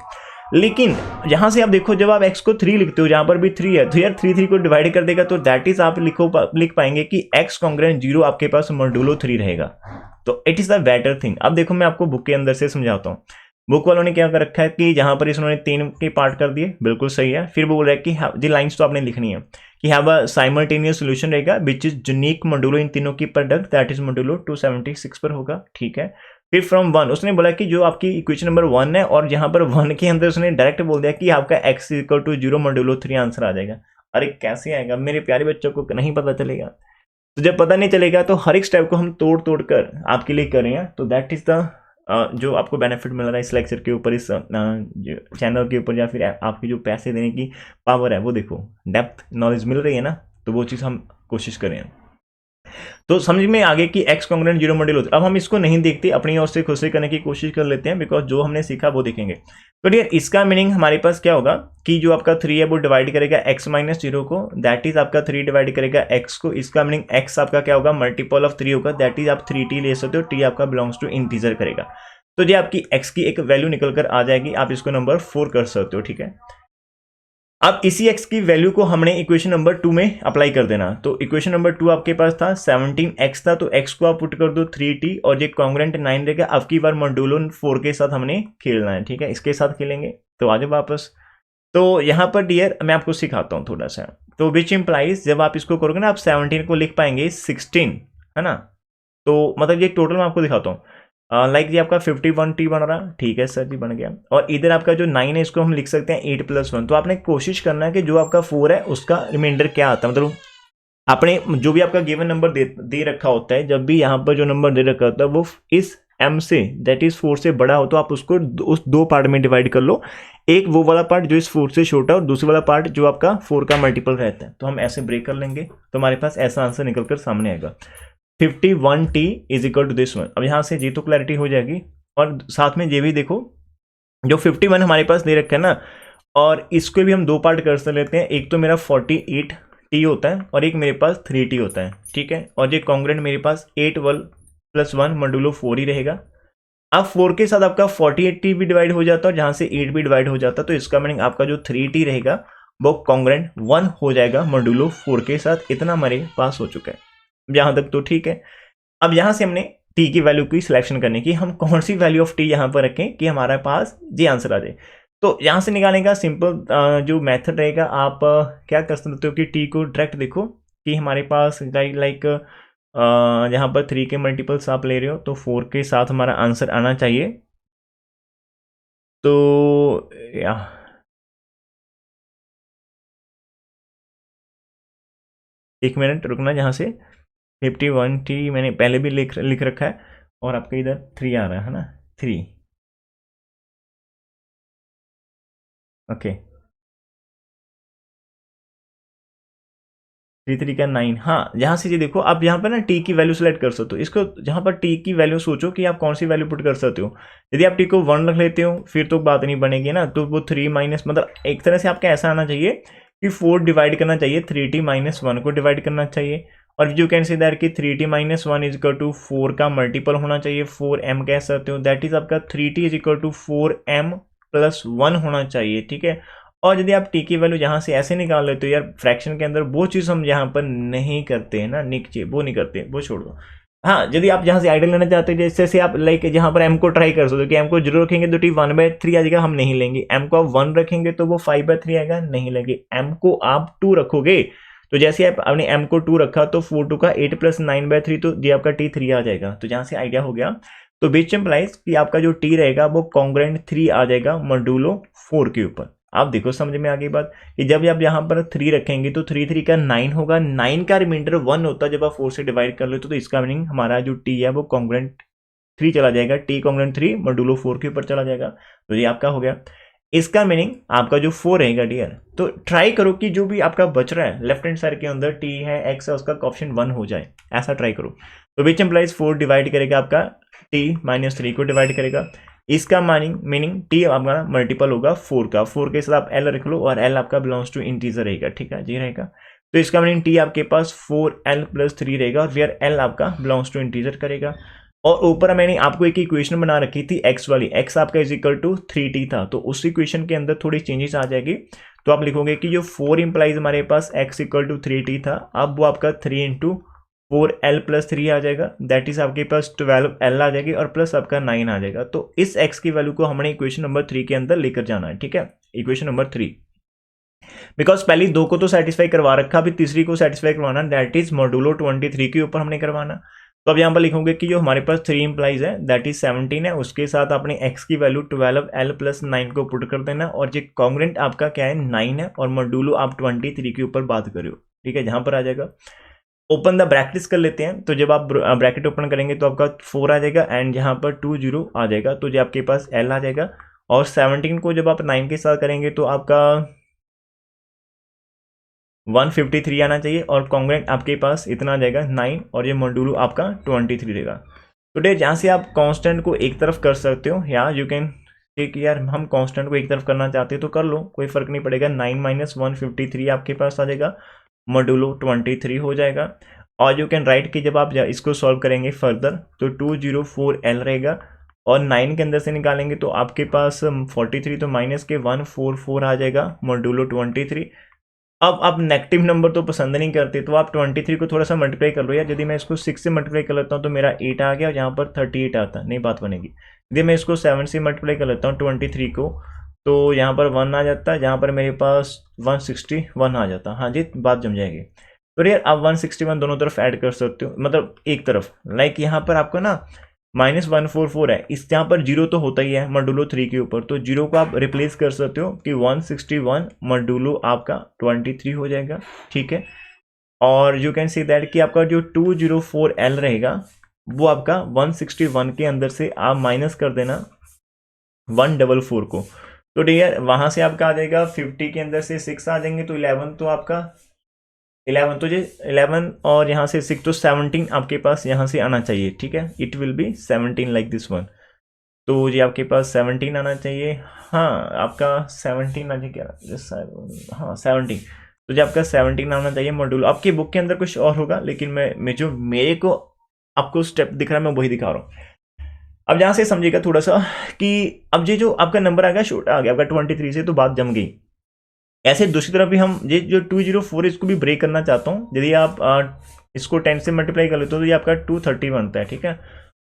लेकिन यहां से आप देखो जब आप x को 3 लिखते हो, जहां पर भी 3 है तो यार 3 को डिवाइड कर देगा, तो दैट इज आप लिख पाएंगे कि x कॉन्ग्रुएंट 0 आपके पास मॉड्यूलो 3 रहेगा। तो it is the better thing. अब देखो मैं आपको बुक के अंदर से समझाता हूँ। बुक वालों ने क्या कर रखा है कि जहां पर इन्होंने 3 के पार्ट कर दिए, बिल्कुल सही है। फिर वो बोल रहा है कि ये लाइंस तो आपने लिखनी है कि हैव अ साइमल्टेनियस सोल्यूशन रहेगा विच इज यूनिक मॉड्यूलो इन तीनों की प्रोडक्ट दैट इज मॉड्यूलो 276 पर होगा, ठीक है। फिर फ्रॉम 1 उसने बोला कि जो आपकी इक्वेशन नंबर 1 है और यहाँ पर 1 के अंदर उसने डायरेक्ट बोल दिया कि आपका x equal to 0 modulo 3 answer आ जाएगा। अरे कैसे आएगा, मेरे प्यारे बच्चों को नहीं पता चलेगा। तो जब पता नहीं चलेगा तो हर एक स्टेप को हम तोड़ तोड़ कर आपके लिए कर रहे हैं। तो दैट इज द जो आपको बेनिफिट मिल रहा है इस लेक्चर के ऊपर, इस चैनल के ऊपर, या फिर आपकी जो पैसे देने की पावर है वो देखो, डेप्थ नॉलेज मिल रही है ना, तो वो चीज़ हम कोशिश करें। तो समझ में आगे कि एक्स कॉन्ग्रुएंट जीरो मॉड्यूल होता है। अब हम इसको नहीं देखते, अपनी ओर से खुद से करने की कोशिश कर लेते हैं, बिकॉज जो हमने सीखा वो देखेंगे। तो डियर इसका मीनिंग हमारे पास क्या होगा कि जो आपका 3 है वो डिवाइड करेगा x माइनस जीरो को, दैट इज आपका 3 डिवाइड करेगा x को। इसका मीनिंग x आपका क्या होगा, मल्टीपल ऑफ 3 होगा, दैट इज आप 3t ले सकते हो, t आपका बिलोंग्स टू इंटीजर करेगा। तो ये आपकी x की एक वैल्यू निकल कर आ जाएगी, आप इसको नंबर 4 कर सकते हो, ठीक है। अब इसी x की वैल्यू को हमने इक्वेशन नंबर 2 में अप्लाई कर देना। तो इक्वेशन नंबर 2 आपके पास था 17x था, तो x को आप पुट कर दो 3t और ये कॉन्ग्रुएंट 9 रहेगा। अब की बार मॉड्यूलो 4 के साथ हमने खेलना है, ठीक है, इसके साथ खेलेंगे। तो आ जाओ वापस। तो यहाँ पर डियर मैं आपको सिखाता हूँ थोड़ा सा। तो विच इम्प्लाइज, जब आप इसको करोगे ना, आप 17 को लिख पाएंगे 16, है ना। तो मतलब ये टोटल मैं आपको दिखाता हूँ। लाइक ये आपका 51t बन रहा, ठीक है सर जी, बन गया। और इधर आपका जो 9 है इसको हम लिख सकते हैं 8 + 1। तो आपने कोशिश करना है कि जो आपका 4 है उसका रिमाइंडर क्या आता है, मतलब आपने जो भी आपका गिवन नंबर दे रखा होता है, जब भी यहाँ पर जो नंबर दे रखा होता है वो इस m से, दैट इज 4 से बड़ा हो, तो आप उसको उस 2 पार्ट में डिवाइड कर लो। एक वो वाला पार्ट जो इस 4 से छोटा और दूसरा वाला पार्ट जो आपका 4 का मल्टीपल रहता है। तो हम ऐसे ब्रेक कर लेंगे, तो हमारे पास ऐसा आंसर निकल कर सामने आएगा, 51t is equal to this one. अब यहाँ से जी तो क्लैरिटी हो जाएगी। और साथ में ये भी देखो, जो 51 हमारे पास दे रखा है ना, और इसको भी हम 2 पार्ट कर लेते हैं। एक तो मेरा 48t होता है और एक मेरे पास 3t होता है, ठीक है। और ये कॉन्ग्रुएंट मेरे पास 8 + 1 मॉड्यूलो 4 ही रहेगा। अब 4 के साथ आपका 48t भी डिवाइड हो जाता है और जहाँ से 8 भी डिवाइड हो जाता है। तो इसका मीनिंग आपका जो 3t रहेगा वो कॉन्ग्रुएंट 1 हो जाएगा मॉड्यूलो 4 के साथ। इतना हमारे पास हो चुका है, यहाँ तक तो ठीक है। अब यहाँ से हमने t की वैल्यू की सिलेक्शन करने की, हम कौन सी वैल्यू ऑफ t यहाँ पर रखें कि हमारे पास ये आंसर आ जाए। तो यहाँ से निकालने का सिंपल जो मेथड रहेगा, आप क्या कर सकते हो कि t को डायरेक्ट देखो कि हमारे पास लाइक यहाँ पर 3 के मल्टीपल्स आप ले रहे हो, तो 4 के साथ हमारा आंसर आना चाहिए। तो एक मिनट रुकना, यहाँ से 51t मैंने पहले भी लिख रखा है और आपका इधर 3 आ रहा है ना, 3, ओके। 3 का 9, हाँ। यहाँ से ये देखो, आप यहाँ पर ना t की वैल्यू सेलेक्ट कर सकते हो। इसको जहाँ पर t की वैल्यू सोचो कि आप कौन सी वैल्यू पुट कर सकते हो। यदि आप t को 1 रख लेते हो फिर तो बात नहीं बनेगी ना, तो वो 3 माइनस, मतलब एक तरह से आपका ऐसा आना चाहिए कि 4 डिवाइड करना चाहिए, 3t - 1 को डिवाइड करना चाहिए। और यू कैन से दैट कि 3t - 1 इज इक्वल टू 4 का मल्टीपल होना चाहिए, 4m कह सकते हो। दैट इज आपका 3t is equal to 4m + 1 होना चाहिए, ठीक है। और यदि आप t की वैल्यू यहाँ से ऐसे निकाल लेते हो, यार फ्रैक्शन के अंदर वो चीज़ हम यहाँ पर नहीं करते हैं ना, नीचे वो नहीं करते, वो छोड़ दो। हाँ, यदि आप यहाँ से आइडियल लेना चाहते हैं, जैसे आप लाइक यहाँ पर m को ट्राई कर सकते हो कि m को 0 रखेंगे तो t 1/3 आ जाएगा, हम नहीं लेंगे। m को आप 1 रखेंगे तो वो 5/3 आएगा, नहीं लेंगे। m को आप 2 रखोगे तो जैसे आपने m को 2 रखा तो 4 2 का 8 + 9/3, तो ये आपका t 3 आ जाएगा। तो यहाँ से आइडिया हो गया। तो बीच इम्प्लाइज कि आपका जो t रहेगा वो कॉन्ग्रुएंट 3 आ जाएगा मॉड्यूलो 4 के ऊपर। आप देखो समझ में आ गई बात कि जब आप यहाँ पर 3 रखेंगे तो 3 3 का 9 होगा, 9 का रिमाइंडर 1 होता है जब आप 4 से डिवाइड कर लेते हो। तो इसका मीनिंग हमारा जो t है वो कॉन्ग्रुएंट 3 चला जाएगा, t कॉन्ग्रुएंट 3 मॉड्यूलो 4 के ऊपर चला जाएगा। तो ये आपका हो गया। इसका मीनिंग आपका जो 4 रहेगा डियर, तो ट्राई करो कि जो भी आपका बच रहा है लेफ्ट हैंड साइड के अंदर t है, x है, उसका ऑप्शन 1 हो जाए, ऐसा ट्राई करो। तो विच इम्प्लाइज 4 डिवाइड करेगा आपका t - 3 को डिवाइड करेगा। इसका मीनिंग t आपका मल्टीपल होगा 4 का, 4 के साथ आप l रख लो और l आपका बिलोंग्स टू इंटीजर रहेगा, ठीक है जी रहेगा। तो इसका मीनिंग t आपके पास 4l + 3 रहेगा और वेयर l आपका बिलोंग्स टू इंटीजर करेगा। और ऊपर मैंने आपको एक इक्वेशन बना रखी थी x वाली, x आपका इज इक्वल टू 3t था, तो उस इक्वेशन के अंदर थोड़ी चेंजेस आ जाएगी। तो आप लिखोगे कि जो 4 इंप्लाइज हमारे पास x इक्वल टू 3t था, अब वो आपका 3 × 4l + 3 आ जाएगा, दैट इज आपके पास 12l आ जाएगी और प्लस आपका 9 आ जाएगा। तो इस x की वैल्यू को हमने इक्वेशन नंबर 3 के अंदर लेकर जाना है, ठीक है, इक्वेशन नंबर 3। बिकॉज पहली 2 को तो सेटिस्फाई करवा रखा, अभी तीसरी को सेटिस्फाई करवाना, दैट इज मॉड्यूलो 23 के ऊपर हमने करवाना। तो अब यहाँ पर लिखोगे कि जो हमारे पास 3 इम्प्लाइज है दैट इज 17 है, उसके साथ आपने x की वैल्यू 12l प्लस 9 को पुट कर देना, और जो कॉन्ग्रेंट आपका क्या है 9 है, और मॉड्यूलो आप 23 के ऊपर बात कर रहे हो, ठीक है। जहां पर आ जाएगा ओपन द ब्रैकेट्स कर लेते हैं, तो जब आप ब्रैकेट ओपन करेंगे तो आपका 4 आ जाएगा एंड यहाँ पर 20 आ जाएगा, तो जो आपके पास l आ जाएगा, और 17 को जब आप 9 के साथ करेंगे तो आपका 153 आना चाहिए, और कॉन्ग्रेंट आपके पास इतना आ जाएगा 9, और ये मॉड्यूलो आपका 23 रहेगा। तो डे जहाँ से आप कांस्टेंट को एक तरफ कर सकते हो, या यू कैन टेक यार हम कांस्टेंट को एक तरफ करना चाहते हो तो कर लो, कोई फर्क नहीं पड़ेगा। 9 माइनस 153 आपके पास आ जाएगा, मॉड्यूलो 23 हो जाएगा। और यू कैन राइट कि जब आप इसको सॉल्व करेंगे फर्दर तो 204l रहेगा, और 9 के अंदर से निकालेंगे तो आपके पास 43 तो माइनस के 144 आ जाएगा, मॉड्यूलो 23। अब आप नेगेटिव नंबर तो पसंद नहीं करते, तो आप 23 को थोड़ा सा मल्टीप्लाई कर लो यार। यदि मैं इसको 6 से मल्टीप्लाई कर लेता हूँ तो मेरा 8 आ गया, और यहाँ पर 38 आता, नहीं बात बनेगी। यदि मैं इसको 7 से मल्टीप्लाई कर लेता हूँ 23 को, तो यहाँ पर 1 आ जाता है, जहाँ पर मेरे पास 161 आ जाता। हाँ जी, बात जम जाएगी। तो यार आप 161 दोनों तरफ ऐड कर सकते हो, मतलब एक तरफ, लाइक यहाँ पर आपका ना -144 है, इस यहाँ पर 0 तो होता ही है मॉड्यूलो 3 के ऊपर, तो 0 को आप रिप्लेस कर सकते हो कि 161 मॉड्यूलो आपका 23 हो जाएगा, ठीक है। और यू कैन सी दैट कि आपका जो 204l रहेगा वो आपका 161 के अंदर से आप माइनस कर देना 144 को, तो डियर वहां से आपका आ जाएगा 50 के अंदर से 6 आ जाएंगे, तो 11 तो आपका 11 तो जी 11, और यहाँ से 6 तो 17 आपके पास यहाँ से आना चाहिए, ठीक है। It will be 17 like this one, तो जी आपके पास 17 आना चाहिए। हाँ आपका 17 आ जाए क्या, हाँ 17, तो जी आपका 17 आना चाहिए मॉड्यूल। आपकी बुक के अंदर कुछ और होगा, लेकिन मैं जो मेरे को आपको स्टेप दिख रहा है मैं वही दिखा रहा हूँ। अब यहाँ से समझिएगा थोड़ा सा कि अब ये जो आपका नंबर आ गया छोटा आ गया आपका 23 से, तो बात जम गई। ऐसे दूसरी तरफ भी हम ये जो 204 इसको भी ब्रेक करना चाहता हूँ, यदि आप इसको 10 से मल्टीप्लाई कर लेते हो तो ये आपका 230 बनता है, ठीक है।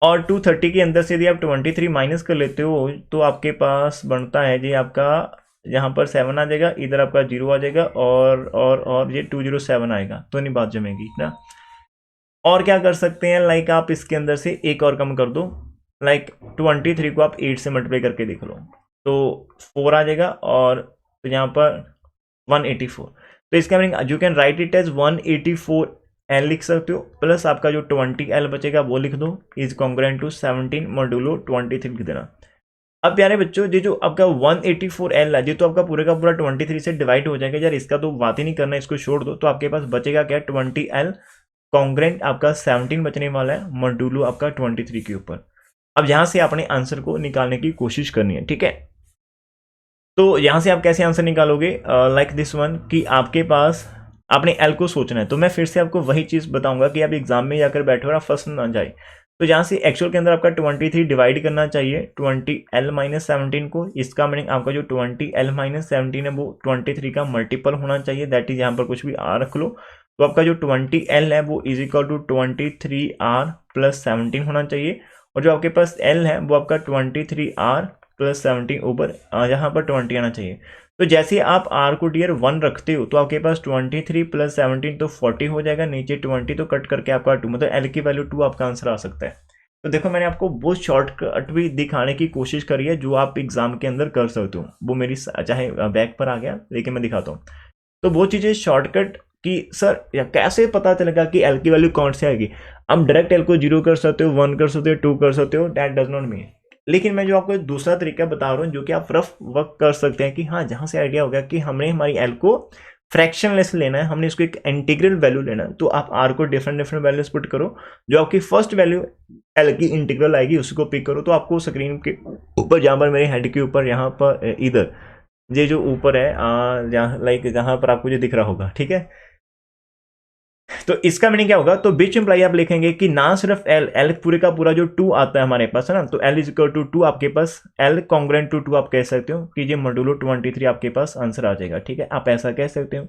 और 230 के अंदर से यदि आप 23 माइनस कर लेते हो तो आपके पास बनता है जी आपका यहाँ पर 7 आ जाएगा, इधर आपका 0 आ जाएगा, और ये 207 आएगा, तो नहीं बात जमेगी ना। और क्या कर सकते हैं, लाइक आप इसके अंदर से एक और कम कर दो, लाइक 23 को आप 8 से मल्टीप्लाई करके देख लो तो 4 आ जाएगा, और तो यहाँ पर 184, तो इसका meaning you can write it as 184l लिख सकते हो, प्लस आपका जो 20l बचेगा वो लिख दो, इज कॉन्ग्रुएंट टू 17 मॉड्यूलो 23 लिख देना। अब प्यारे बच्चों ये जो आपका 184l है ये तो आपका पूरे का पूरा 23 से डिवाइड हो जाएगा यार, इसका तो बात ही नहीं करना, इसको छोड़ दो। तो आपके पास बचेगा क्या 20l, कॉन्ग्रुएंट आपका 17 बचने वाला है मॉड्यूलो आपका 23 के ऊपर। अब यहां से आपने आंसर को निकालने की कोशिश करनी है, ठीक है। तो यहां से आप कैसे आंसर निकालोगे, लाइक दिस वन, कि आपके पास आपने एल को सोचना है। तो मैं फिर से आपको वही चीज बताऊंगा कि आप एग्जाम में जाकर बैठे और फंस ना जाए। तो यहाँ से एक्चुअल के अंदर आपका 23 डिवाइड करना चाहिए 20l माइनस 17 को, इसका मीनिंग आपका जो 20l माइनस 17 है वो 23 का मल्टीपल होना चाहिए, दैट इज यहाँ पर कुछ भी r रख लो। तो आपका जो 20l है वो is equal to 23r plus 17 होना चाहिए, और जो आपके पास l है वो आपका 23r प्लस 17 ऊपर यहाँ पर 20 आना चाहिए। तो जैसे आप r को डियर 1 रखते हो तो आपके पास 23 प्लस 17 तो 40 हो जाएगा, नीचे 20 तो कट करके आपका 2, मतलब l की वैल्यू 2 आपका आंसर आ सकता है। तो देखो मैंने आपको वो शॉर्टकट भी दिखाने की कोशिश करी है जो आप एग्जाम के अंदर कर सकते हो, वो मेरी चाहे बैक पर आ गया लेकिन मैं दिखाता हूँ। तो वो चीज़ें शॉर्टकट कि सर या कैसे पता चलेगा कि l की वैल्यू कौन सी आएगी। आप डायरेक्ट l को 0 कर सकते हो, 1 कर सकते हो, 2 कर सकते हो, दैट डज नॉट मीन। लेकिन मैं जो आपको दूसरा तरीका बता रहा हूँ जो कि आप रफ वर्क कर सकते हैं कि हाँ जहाँ से आइडिया हो गया कि हमने हमारी एल को फ्रैक्शनलेस लेना है, हमने इसको एक इंटीग्रल वैल्यू लेना है, तो आप आर को डिफरेंट वैल्यूज पुट करो, जो आपकी फर्स्ट वैल्यू एल की इंटीग्रल आएगी उसको पिक करो। तो आपको स्क्रीन के ऊपर जहाँ पर मेरे हेड के ऊपर यहाँ पर इधर ये जो ऊपर है जहाँ लाइक जहाँ पर आपको जो दिख रहा होगा, ठीक है। तो इसका मीनिंग क्या होगा, तो बीच इंप्लाई आप लिखेंगे कि ना सिर्फ एल पूरे का पूरा जो 2 आता है हमारे पास है ना, तो एल इज इक्वल टू 2 आपके पास, एल कॉन्ग्रुएंट टू 2 आप कह सकते हो कि ये मॉड्यूलो 23 आपके पास आंसर आ जाएगा, ठीक है, आप ऐसा कह सकते हो।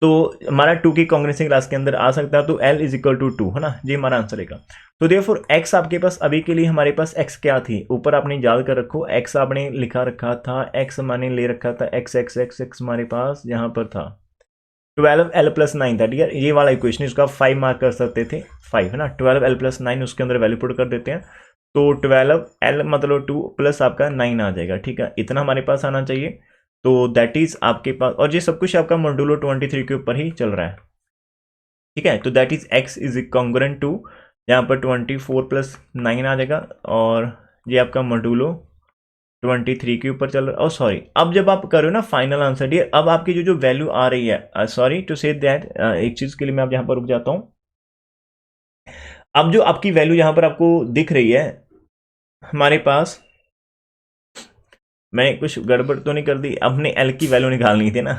तो हमारा 2 की कॉन्ग्रुएंसी क्लास के अंदर आ सकता है, तो एल इज इक्वल टू 2 है ना, ये हमारा आंसर रहेगा। तो देयरफॉर एक्स आपके पास अभी के लिए हमारे पास एक्स क्या थी, ऊपर आपने याद कर रखो, एक्स आपने लिखा रखा था, एक्स मैंने ले रखा था, एक्स एक्स एक्स एक्स हमारे पास यहाँ पर था 12l+9 था, ठीक है, ये वाला इक्वेशन, इसको आप 5 मार्क कर सकते थे, 5 है ना, 12l+9 उसके अंदर वैल्यू पुट कर देते हैं, तो 12l मतलब 2 प्लस आपका 9 आ जाएगा, ठीक है, इतना हमारे पास आना चाहिए। तो दैट इज आपके पास, और ये सब कुछ आपका मॉड्यूलो 23 के ऊपर ही चल रहा है, ठीक है, तो that is x is congruent to, यहाँ पर 24+9 आ जाएगा, और ये आपका मॉड्यूलो 23 के ऊपर चल रहा है। और सॉरी, अब जब आप करो ना फाइनल आंसर डियर, अब आपकी जो जो वैल्यू आ रही है, सॉरी टू से दैट, एक चीज के लिए मैं अब यहाँ पर रुक जाता हूँ। अब जो आपकी वैल्यू यहाँ पर आपको दिख रही है हमारे पास, मैं कुछ गड़बड़ तो नहीं कर दी, अपने एल की वैल्यू निकालनी थी ना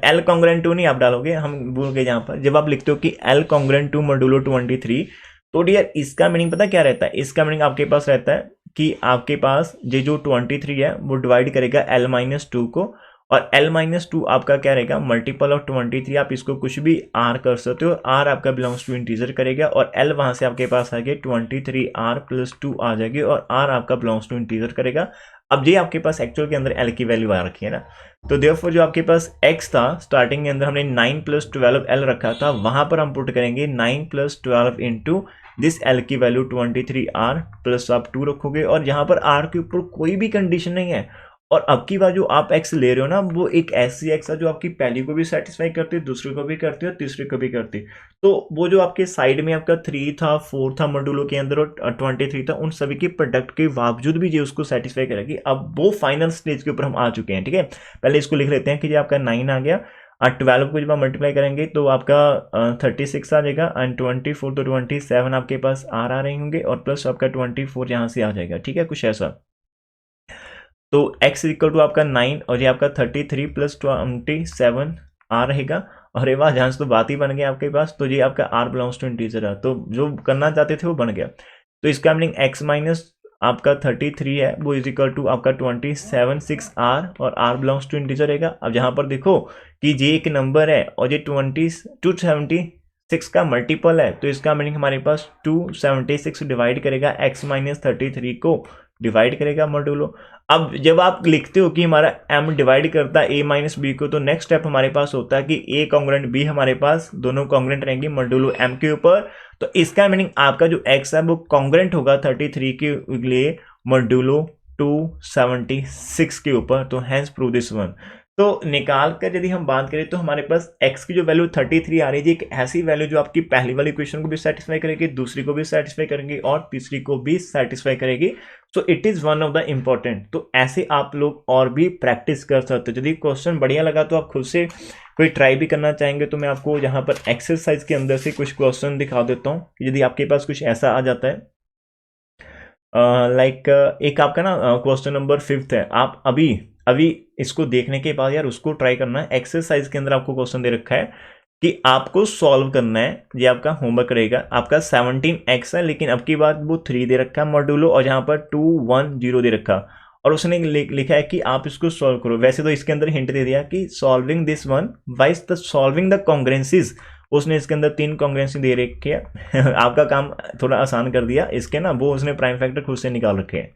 एल कॉन्ग्रेंट टू नहीं आप डालोगे, हम भूल गए यहाँ पर, जब आप लिखते हो कि एल कॉन्ग्रेंट टू मॉड्यूलो 23, तो डियर इसका मीनिंग पता क्या रहता है, इसका मीनिंग आपके पास रहता है कि आपके पास ये जो 23 है वो डिवाइड करेगा l-2 को, और l-2 आपका क्या रहेगा, मल्टीपल ऑफ 23, आप इसको कुछ भी r कर सकते हो, r आपका बिलोंग्स टू इंटीजर करेगा, और l वहां से आपके पास आ गया 23r+2 आ जाएगी, और r आपका बिलोंग्स टू इंटीजर करेगा। अब ये आपके पास एक्चुअल के अंदर l की वैल्यू आ रखी है ना, तो देयरफॉर जो आपके पास x था स्टार्टिंग के अंदर हमने 9+12l रखा था, वहां पर हम पुट करेंगे 9+12 इंटू दिस l की वैल्यू 23r प्लस आप 2 रखोगे, और यहाँ पर r के ऊपर कोई भी कंडीशन नहीं है, और अब की बार जो आप x ले रहे हो ना, वो एक ऐसी x है जो आपकी पहली को भी सेटिस्फाई करती है, दूसरे को भी करती है, और तीसरे को भी करती है। तो वो जो आपके साइड में आपका 3 था, 4 था मॉड्यूलो के अंदर, और 23 था, उन सभी के प्रोडक्ट के बावजूद भी ये उसको सेटिस्फाई करेगी। अब वो फाइनल स्टेज के ऊपर हम आ चुके हैं, ठीक है, पहले इसको लिख लेते हैं कि ये आपका 9 आ गया, और 12 को जब आप मल्टीप्लाई करेंगे तो आपका 36 आ जाएगा, एंड 24 तो 27 आपके पास आ रहे होंगे, और प्लस आपका 24 यहाँ से आ जाएगा, ठीक है, कुछ ऐसा। तो x इक्वल टू आपका 9, और ये आपका 33+27 आ रहेगा, और ये बात जहाँ से तो बात ही बन गया आपके पास, तो ये आपका r बिलोंग्स टू इंटीजर है, तो जो करना चाहते थे वो बन गया। तो इसका मीनिंग x माइनस आपका 33 है वो इज इक्वल टू आपका 27 r, और r बिलोंग्स टू इंटीजर रहेगा। अब यहाँ पर देखो कि ये एक नंबर है, और ये 276 का मल्टीपल है, तो इसका मीनिंग हमारे पास 276 डिवाइड करेगा x माइनस 33 को, डिवाइड करेगा मॉड्यूलो। अब जब आप लिखते हो कि हमारा m डिवाइड करता है a माइनस बी को, तो नेक्स्ट स्टेप हमारे पास होता है कि a कॉन्ग्रुएंट b, हमारे पास दोनों कॉन्ग्रुएंट रहेंगे मॉड्यूलो m के ऊपर, तो इसका मीनिंग आपका जो x है वो कॉन्ग्रुएंट होगा 33 के लिए मॉड्यूलो 276 के ऊपर, तो हैंस प्रूव दिस वन। तो निकाल कर यदि हम बात करें तो हमारे पास x की जो वैल्यू 33 आ रही है, एक ऐसी वैल्यू जो आपकी पहली वाली इक्वेशन को भी सेटिस्फाई करेगी, दूसरी को भी सेटिस्फाई करेंगी, और तीसरी को भी सेटिस्फाई करेगी। So it is one of the important. तो ऐसे आप लोग और भी प्रैक्टिस कर सकते हो। यदि क्वेश्चन बढ़िया लगा तो आप खुद से कोई ट्राई भी करना चाहेंगे तो मैं आपको यहाँ पर एक्सरसाइज के अंदर से कुछ क्वेश्चन दिखा देता हूँ, यदि आपके पास कुछ ऐसा आ जाता है। एक आपका ना क्वेश्चन नंबर 5 है, आप अभी इसको देखने के बाद यार उसको ट्राई करना है। एक्सरसाइज के अंदर आपको क्वेश्चन दे रखा है कि आपको सॉल्व करना है, ये आपका होमवर्क रहेगा। आपका 17x है, लेकिन अब की बात वो 3 दे रखा है मॉड्यूलो, और यहाँ पर 2 1 0 दे रखा, और उसने लिखा है कि आप इसको सॉल्व करो। वैसे तो इसके अंदर हिंट दे दिया कि solving this one wise the solving the congruences, उसने इसके अंदर 3 कॉन्ग्रुएंसी दे रखे है आपका काम थोड़ा आसान कर दिया इसके ना, वो उसने प्राइम फैक्टर खुद से निकाल रखे हैं।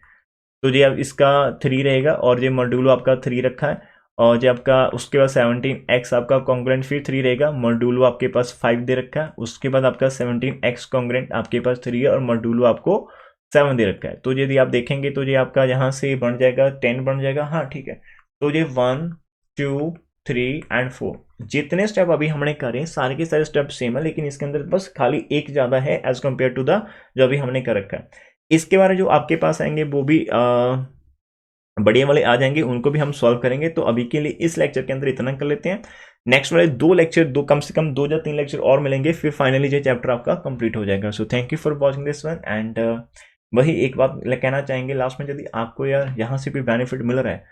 तो ये अब इसका 3 रहेगा, और ये मॉड्यूलो आपका 3 रखा है, और जो आपका उसके बाद 17x आपका कॉन्ग्रुएंट फिर 3 रहेगा, मॉड्यूलो आपके पास 5 दे रखा है, उसके बाद आपका 17x कॉन्ग्रुएंट आपके पास 3 है, और मॉड्यूलो आपको 7 दे रखा है। तो यदि आप देखेंगे तो ये आपका यहाँ से बन जाएगा 10 बन जाएगा, हाँ ठीक है। तो ये 1 2 3 एंड 4 जितने स्टेप अभी हमने करे सारे के सारे स्टेप सेम है, लेकिन इसके अंदर बस खाली एक ज़्यादा है एज कम्पेयर टू द जो अभी हमने कर रखा है। इसके बारे जो आपके पास आएंगे वो भी बढ़िया वाले आ जाएंगे, उनको भी हम सॉल्व करेंगे। तो अभी के लिए इस लेक्चर के अंदर इतना कर लेते हैं। नेक्स्ट वाले 2 लेक्चर, कम से कम 2 या 3 लेक्चर और मिलेंगे, फिर फाइनली ये चैप्टर आपका कंप्लीट हो जाएगा। So thank you for watching this one. And वही एक बात कहना चाहेंगे लास्ट में, यदि आपको यार यहाँ से भी बेनिफिट मिल रहा है,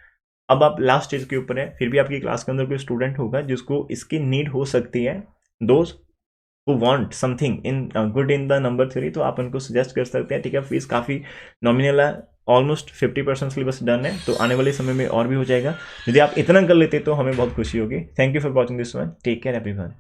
अब आप लास्ट स्टेज के ऊपर है, फिर भी आपकी क्लास के अंदर कोई स्टूडेंट होगा जिसको इसकी नीड हो सकती है, दोस्त who want something in good in the number 3, तो आप उनको सजेस्ट कर सकते हैं, ठीक है। फीस काफ़ी नॉमिनल है, ऑलमोस्ट 50% सिलेबस डन है, तो आने वाले समय में और भी हो जाएगा। यदि आप इतना कर लेते तो हमें बहुत खुशी होगी। Thank you for watching this one, take care everyone.